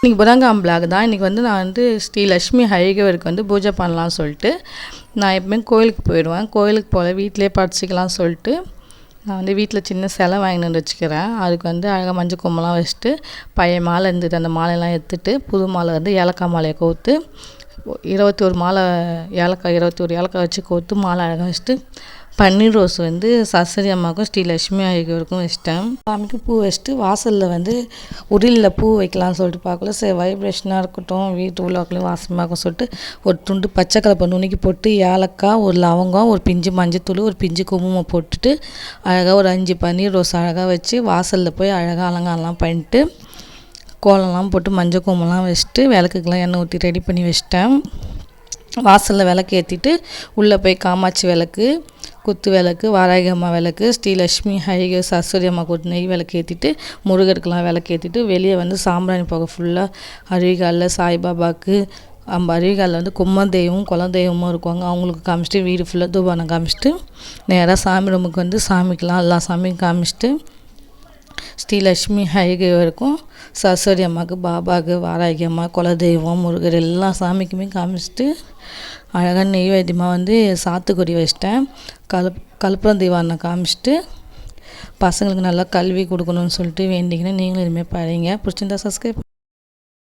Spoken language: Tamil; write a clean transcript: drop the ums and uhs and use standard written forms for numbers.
இன்றைக்கி புதன்கிழமை பிளாக் தான். இன்றைக்கி வந்து நான் வந்து ஸ்ரீ லக்ஷ்மி ஹரிகவருக்கு வந்து பூஜை பண்ணலான்னு சொல்லிட்டு நான் எப்பவுமே கோயிலுக்கு போயிடுவேன். கோயிலுக்கு போல வீட்டிலே படிச்சிக்கலாம்னு சொல்லிட்டு நான் வந்து வீட்டில் சின்ன சிலை வாங்கிட்டு வந்து வச்சுக்கிறேன். அதுக்கு வந்து அழகாக மஞ்சள் கும்பலாம் வச்சுட்டு பழைய மாலை இருந்தது, அந்த மாலையெல்லாம் எடுத்துட்டு புது மாலை வந்து ஏலக்காய் மாலையை கோர்த்து 21 மாலை ஏலக்காய் 21 ஏலக்காய் வச்சு கோர்த்து மாலை அழகாக வச்சுட்டு பன்னீர் ரோஸ் வந்து சரஸ்வதி அம்மாவுக்கும் ஸ்ரீ லக்ஷ்மி அழகருக்கும் வச்சிட்டேன். சாமிக்கு பூ வச்சுட்டு வாசலில் வந்து உருளியில் பூ வைக்கலாம்னு சொல்லிட்டு பார்க்கல, சரி வைப்ரேஷனாக இருக்கட்டும், வீட்டு உள்ளாக்களையும் வாசமாகும் சொல்லிட்டு ஒரு துண்டு பச்சை கலப்பை நுணுக்கி போட்டு ஏலக்காய், ஒரு லவங்கம், ஒரு பிஞ்சு மஞ்சத்தூள், ஒரு பிஞ்சு குங்குமம் போட்டுட்டு அழகாக ஒரு 5 பன்னீர் ரோஸ் அழகாக வச்சு வாசலில் போய் அழகாக அலங்காரம்லாம் பண்ணிட்டு கோலம்லாம் போட்டு மஞ்சள் குங்குமம்லாம் வச்சுட்டு விளக்குக்கெல்லாம் எண்ணெய் ஊற்றி ரெடி பண்ணி வச்சிட்டேன். வாசலில் விளக்கு ஏற்றிட்டு உள்ளே போய் காமாட்சி விளக்கு, குத்து விளக்கு, வாராகி அம்மா விளக்கு, ஸ்ரீ லக்ஷ்மி ஹரிக சரஸ்வதி அம்மா கூட்டு நெய் விளக்கு ஏற்றிட்டு முருகருக்கெலாம் விளக்கு ஏற்றிட்டு வெளியே வந்து சாம்பிராணி போக ஃபுல்லாக அருவிகாலில் சாய்பாபாவுக்கு அருவிகாலில் வந்து கும்மதெய்வம் குலதெய்வமும் இருக்குவாங்க, அவங்களுக்கு காமிச்சிட்டு வீடு ஃபுல்லாக தூபானம் காமிச்சிட்டு நேராக சாமி ரூமுக்கு வந்து சாமிக்கெலாம் எல்லா சாமியும் காமிச்சிட்டு ஸ்ரீ லக்ஷ்மி ஹரிகவருக்கும் சரஸ்வதி அம்மாவுக்கு பாபாவுக்கு வாராகி அம்மா குலதெய்வம் முருகர் எல்லா சாமிக்குமே காமிச்சிட்டு அழகாக நெய்வேத்தியமாக வந்து சாத்துக்குடி வச்சிட்டேன். கல்புரம் தீவானை காமிச்சிட்டு பசங்களுக்கு நல்லா கல்வி கொடுக்கணும்னு சொல்லிட்டு வேண்டிக்கினேன். நீங்களும் இதுமாதிரி படிங்க. பிடிச்சிருந்தா சப்ஸ்கிரைப்